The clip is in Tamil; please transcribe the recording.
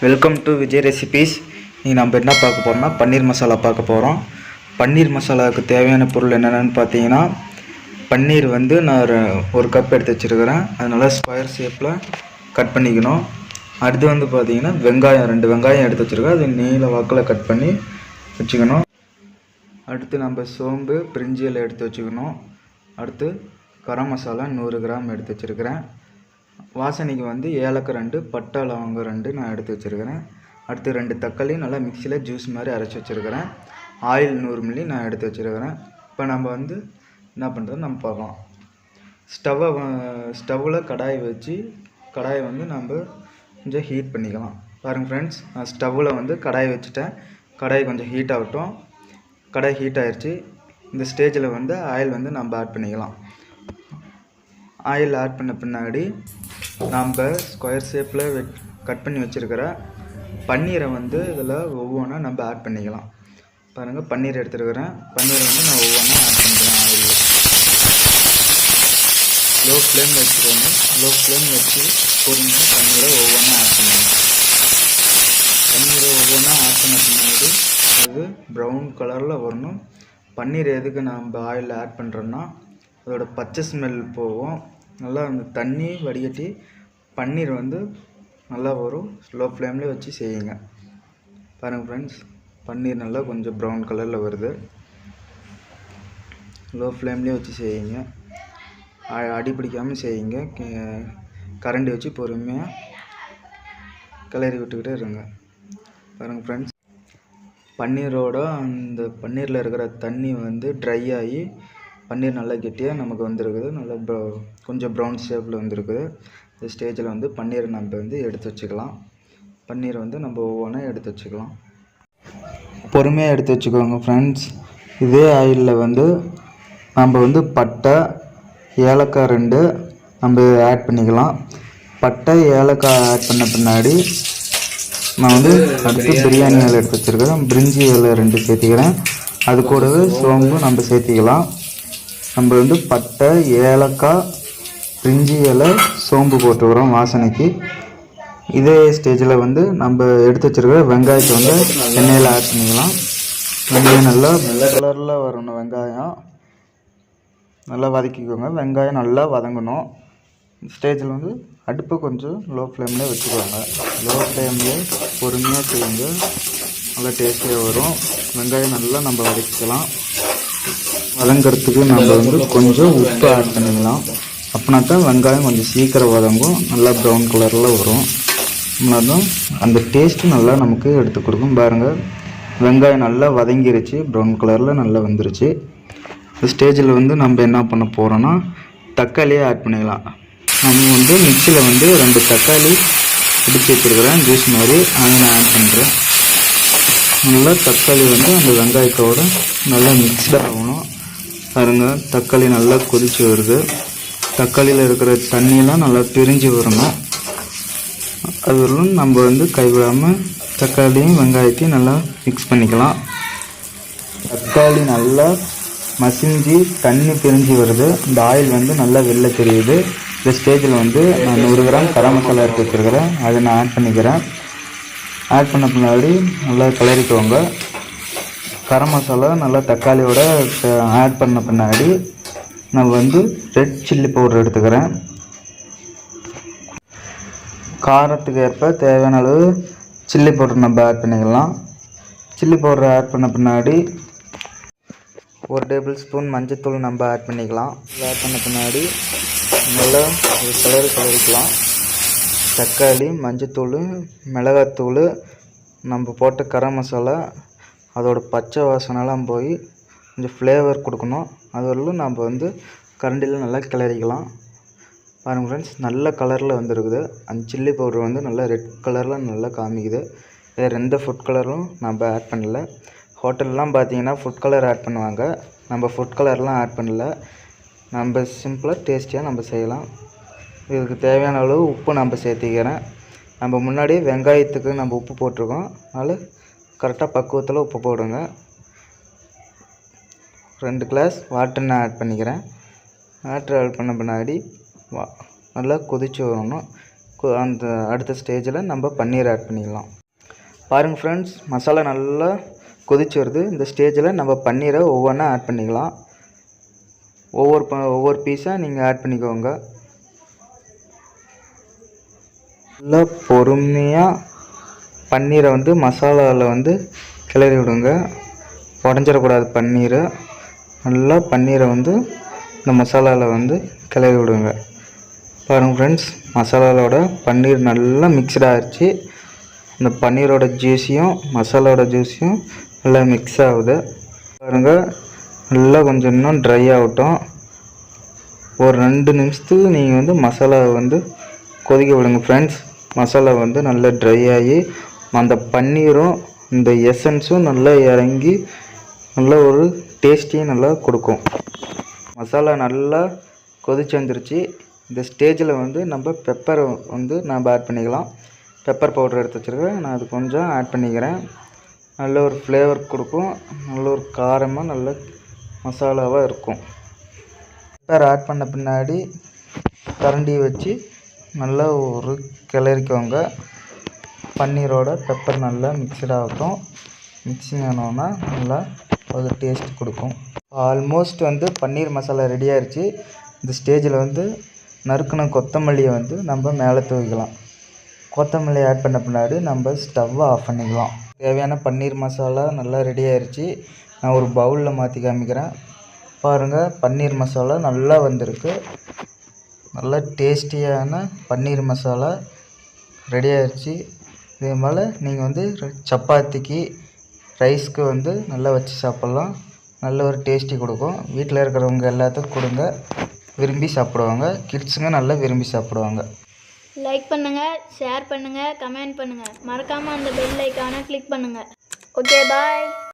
Welcome to Vijay recipes. இன்றைக்கி நம்ம என்ன பார்க்க போகிறோம்னா பன்னீர் மசாலா பார்க்க போகிறோம். பன்னீர் மசாலாவுக்கு தேவையான பொருள் என்னென்னு பார்த்தீங்கன்னா, பன்னீர் வந்து நான் ஒரு கப் எடுத்து வச்சுருக்கிறேன். அதனால் ஸ்கொயர் ஷேப்பில் கட் பண்ணிக்கணும். அடுத்து வந்து பார்த்தீங்கன்னா ரெண்டு வெங்காயம் எடுத்து வச்சுருக்கேன். அது நீல வாக்கில் கட் பண்ணி வச்சுக்கணும். அடுத்து நம்ம சோம்பு பிரிஞ்சி இலை எடுத்து வச்சுக்கணும். அடுத்து கரம் மசாலா 100 கிராம் எடுத்து வச்சுருக்கிறேன். வாசனைக்கு வந்து ஏலக்காய் 2, பட்டை லவங்கம் 2 நான் எடுத்து வச்சுருக்கிறேன். அடுத்து 2 தக்காளி நல்லா மிக்சியில் ஜூஸ் மாதிரி அரைச்சி வச்சுருக்கிறேன். ஆயில் 100 மில்லி நான் எடுத்து வச்சுருக்கிறேன். இப்போ நம்ம வந்து என்ன பண்ணுறது நம்ம பார்க்கலாம். ஸ்டவ்வில் கடாயை வந்து நம்ம கொஞ்சம் ஹீட் பண்ணிக்கலாம். பாருங்கள் ஃப்ரெண்ட்ஸ், நான் ஸ்டவ்வில் வந்து கடாயை வச்சுட்டேன். கடாய் கொஞ்சம் ஹீட் ஆகட்டும். கடாய் ஹீட் ஆகிடுச்சு. இந்த ஸ்டேஜில் வந்து ஆயில் வந்து நம்ம ஆட் பண்ணிக்கலாம். ஆயில் ஆட் பண்ண பின்னாடி நம்ம ஸ்கொயர் ஷேப்பில் கட் பண்ணி வச்சுருக்கிற பன்னீரை வந்து இதில் ஒவ்வொன்றா நம்ம ஆட் பண்ணிக்கலாம். பாருங்கள், பன்னீர் எடுத்துருக்கிறேன். பன்னீரை வந்து நான் ஒவ்வொன்றா ஆட் பண்ணுறேன். ஆயிலில் லோ ஃப்ளேம் வச்சுக்கோங்க. லோ ஃப்ளேம் வச்சு பொறுமையாக பன்னீரை ஒவ்வொன்றா ஆட் பண்ணுங்கள். பன்னீரை ஒவ்வொன்றா ஆட் பண்ண பின்னாடி அது ப்ரௌன் கலரில் வரணும். பன்னீர் எதுக்கு நம்ம ஆயிலில் ஆட் பண்ணுறோன்னா, அதோட பச்சை ஸ்மெல் போகும். நல்லா அந்த தண்ணி வடிகட்டி பன்னீர் வந்து நல்லா வரும். ஸ்லோ ஃப்ளேம்லேயே வச்சு செய்யுங்க. பாருங்கள் ஃப்ரெண்ட்ஸ், பன்னீர் நல்லா கொஞ்சம் ப்ரௌன் கலரில் வருது. லோ ஃப்ளேம்லேயே வச்சு செய்யுங்க. அடி பிடிக்காமல் செய்யுங்க. கரண்டி வச்சு பொறுமையாக கிளறி விட்டுக்கிட்டே இருங்க. பாருங்கள் ஃப்ரெண்ட்ஸ், அந்த பன்னீரில் இருக்கிற தண்ணி வந்து ட்ரை ஆகி பன்னீர் நல்லா கெட்டியாக நமக்கு வந்துருக்குது. நல்லா கொஞ்சம் ப்ரௌன் ஷேப்பில் வந்துருக்குது. இந்த ஸ்டேஜில் வந்து பன்னீரை நம்ம வந்து எடுத்து வச்சுக்கலாம். பன்னீரை வந்து நம்ம ஒவ்வொன்றா எடுத்து வச்சுக்கலாம். பொறுமையாக எடுத்து வச்சுக்கோங்க ஃப்ரெண்ட்ஸ். இதே ஆயிலில் வந்து நம்ம வந்து பட்டை ஏலக்காய் 2 நம்ம ஆட் பண்ணிக்கலாம். பட்டை ஏலக்காய் ஆட் பண்ண பின்னாடி நான் வந்து அடுத்து பிரியாணி இலை எடுத்து வச்சுருக்கிறேன். பிரிஞ்சி இலை 2 சேர்த்திக்கிறேன். அது கூடவே சோம்பு நம்ம சேர்த்திக்கலாம். நம்ம வந்து பட்டை ஏலக்காய் பிரிஞ்சி இலை சோம்பு போட்டுக்கிறோம் வாசனைக்கு. இதே ஸ்டேஜில் வந்து நம்ம எடுத்து வச்சுருக்கிற வெங்காயத்தை வந்து எண்ணெயில் ஆட் பண்ணிக்கலாம். வெங்காயம் நல்லா வெள்ளை கலரில் வரணும். வெங்காயம் நல்லா வதக்கிக்கோங்க. வெங்காயம் நல்லா வதங்கணும். ஸ்டேஜில் வந்து அடுப்பை கொஞ்சம் லோ ஃப்ளேம்லேயே வச்சுக்கோங்க. லோ ஃப்ளேம்லேயே பொறுமையாக செய்யுங்க. நல்லா டேஸ்டியாக வரும். வெங்காயம் நல்லா நம்ம வதக்கிக்கலாம். வதங்கிறதுக்கு நம்ம வந்து கொஞ்சம் உப்பு ஆட் பண்ணிக்கலாம். அப்படின்னா தான் வெங்காயம் கொஞ்சம் சீக்கிரம் வதங்கும். நல்லா ப்ரௌன் கலரில் வரும். அப்படின்னாதான் அந்த டேஸ்ட்டு நல்லா நமக்கு எடுத்து கொடுக்கும். பாருங்கள், வெங்காயம் நல்லா வதங்கிருச்சு. ப்ரௌன் கலரில் நல்லா வந்துருச்சு. இந்த ஸ்டேஜில் வந்து நம்ம என்ன பண்ண போகிறோன்னா தக்காளியை ஆட் பண்ணிக்கலாம். நம்ம வந்து மிக்சியில் வந்து 2 தக்காளி பிடிச்சி வச்சுருக்கிறேன் ஜூஸ் மாதிரி. அதை நான் ஆட் பண்ணுறேன். நல்லா தக்காளி வந்து அந்த வெங்காயத்தோடு நல்லா மிக்ஸ்டாக ஆகணும். பாருங்கள், தக்காளி நல்லா கொதித்து வருது. தக்காளியில் இருக்கிற தண்ணியெல்லாம் நல்லா பிரிஞ்சு வரணும். அது வரலும் நம்ம வந்து கைவிடாமல் தக்காளியும் வெங்காயத்தையும் நல்லா மிக்ஸ் பண்ணிக்கலாம். தக்காளி நல்லா மசிஞ்சு தண்ணி பிரிஞ்சு வருது. இந்த ஆயில் வந்து நல்லா வெளில தெரியுது. இந்த ஸ்டேஜில் வந்து நான் 100 கிராம் கரம் மசாலா எடுத்து வச்சுருக்கிறேன். அதை நான் ஆட் பண்ணிக்கிறேன். ஆட் பண்ண பின்னாடி நல்லா கிளறிக்கோங்க. கரம் மசாலா நல்லா தக்காளியோட ஆட் பண்ண பின்னாடி நான் வந்து ரெட் சில்லி பவுடர் எடுத்துக்கிறேன். காரத்துக்கு ஏற்ப தேவையான அளவு சில்லி பவுடர் நம்ம ஆட் பண்ணிக்கலாம். சில்லி பவுடர் ஆட் பண்ண பின்னாடி 1 டேபிள் ஸ்பூன் மஞ்சத்தூள் நம்ம ஆட் பண்ணிக்கலாம். ஆட் பண்ண பின்னாடி நல்லா ஒரு கிளறிக்கலாம். தக்காளி, மஞ்சத்தூள், மிளகாத்தூள், நம்ம போட்ட கரம் மசாலா அதோட பச்சை வாசனைலாம் போய் கொஞ்சம் ஃப்ளேவர் கொடுக்கணும். அது வரலும் நம்ம வந்து கரண்டியில் நல்லா கிளறிக்கலாம். பாருங்கள் ஃப்ரெண்ட்ஸ், நல்ல கலரில் வந்துருக்குது. அந்த சில்லி பவுடர் வந்து நல்லா ரெட் கலரில் நல்லா காமிக்குது. வேறு எந்த ஃபுட் கலரும் நம்ம ஆட் பண்ணல. ஹோட்டல்லாம் பார்த்தீங்கன்னா ஃபுட் கலர் ஆட் பண்ணுவாங்க. நம்ம ஃபுட் கலர்லாம் ஆட் பண்ணல. நம்ம சிம்பிளாக டேஸ்டியாக நம்ம செய்யலாம். இதுக்கு தேவையான அளவு உப்பு நம்ம சேர்த்திக்கிறேன். நம்ம முன்னாடியே வெங்காயத்துக்கு நம்ம உப்பு போட்டிருக்கோம். அதனால் கரெக்டாக பக்குவத்தில் உப்பு போடுங்க. 2 கிளாஸ் வாட்டர் நான் ஆட் பண்ணிக்கிறேன். வாட்டர் ஆட் பண்ண பின்னாடி நல்லா கொதித்து வரணும். அந்த அடுத்த ஸ்டேஜில் நம்ம பன்னீர் ஆட் பண்ணிக்கலாம். பாருங்கள் ஃப்ரெண்ட்ஸ், மசாலா நல்லா கொதிச்சு வருது. இந்த ஸ்டேஜில் நம்ம பன்னீரை ஒவ்வொன்றா ஆட் பண்ணிக்கலாம். ஒவ்வொரு பீஸாக நீங்கள் ஆட் பண்ணிக்கோங்க. நல்லா பொறுமையாக பன்னீரை வந்து மசாலாவில் வந்து கிளறி விடுங்க. உடஞ்சிடக்கூடாது பன்னீரை. நல்லா பன்னீரை வந்து இந்த மசாலாவில் வந்து கிளறி விடுங்க. பாருங்கள் ஃப்ரெண்ட்ஸ், மசாலாவோட பன்னீர் நல்லா மிக்ஸ்ட் ஆகிடுச்சு. இந்த பன்னீரோட ஜூஸியும் மசாலாவோட ஜூஸியும் நல்லா மிக்ஸ் ஆகுது. பாருங்கள், நல்லா கொஞ்சம் இன்னும் ட்ரை ஆகட்டும். ஒரு 2 நிமிஷத்துக்கு நீங்கள் வந்து மசாலாவை வந்து கொதிக்க விடுங்க ஃப்ரெண்ட்ஸ். மசாலா வந்து நல்லா ட்ரை ஆகி அந்த பன்னீரும் இந்த எசன்ஸும் நல்லா இறங்கி நல்ல ஒரு டேஸ்டியும் நல்லா கொடுக்கும். மசாலா நல்லா கொதிச்சு வந்துருச்சு. இந்த ஸ்டேஜில் வந்து நம்ம பெப்பரை வந்து நம்ம ஆட் பண்ணிக்கலாம். பெப்பர் பவுடர் எடுத்து வச்சுருக்கேன், நான் அது கொஞ்சம் ஆட் பண்ணிக்கிறேன். நல்ல ஒரு ஃப்ளேவர் கொடுக்கும். நல்ல ஒரு காரமாக நல்ல மசாலாவாக இருக்கும். பெப்பர் ஆட் பண்ண பின்னாடி கரண்டியை வச்சு நல்லா ஒரு கிளறிக்கோங்க. பன்னீரோட பெப்பர் நல்லா மிக்சட் ஆகட்டும். மிக்சிங் ஆனோன்னா நல்லா ஒரு டேஸ்ட் கொடுக்கும். ஆல்மோஸ்ட் வந்து பன்னீர் மசாலா ரெடி ஆயிடுச்சு. இந்த ஸ்டேஜில் வந்து நறுக்கின கொத்தமல்லியை வந்து நம்ம மேலே தூவிக்கலாம். கொத்தமல்லி ஆட் பண்ண பின்னாடி நம்ம ஸ்டவ்வை ஆஃப் பண்ணிக்கலாம். தேவையான பன்னீர் மசாலா நல்லா ரெடி ஆயிடுச்சு. நான் ஒரு பவுலில் மாற்றி காமிக்கிறேன். பாருங்கள், பன்னீர் மசாலா நல்லா வந்திருக்கு. நல்லா டேஸ்டியான பன்னீர் மசாலா ரெடி ஆயிடுச்சு. இதே போல் நீங்கள் வந்து சப்பாத்திக்கு ரைஸ்க்கு வந்து நல்லா வச்சு சாப்பிட்லாம். நல்ல ஒரு டேஸ்டி கொடுக்கும். வீட்டில் இருக்கிறவங்க எல்லாத்துக்கும் கொடுங்க, விரும்பி சாப்பிடுவாங்க. கிட்ஸுங்க நல்லா விரும்பி சாப்பிடுவாங்க. லைக் பண்ணுங்கள், ஷேர் பண்ணுங்கள், கமெண்ட் பண்ணுங்கள். மறக்காமல் அந்த பெல் ஐக்கானை கிளிக் பண்ணுங்கள். ஓகே, பாய்.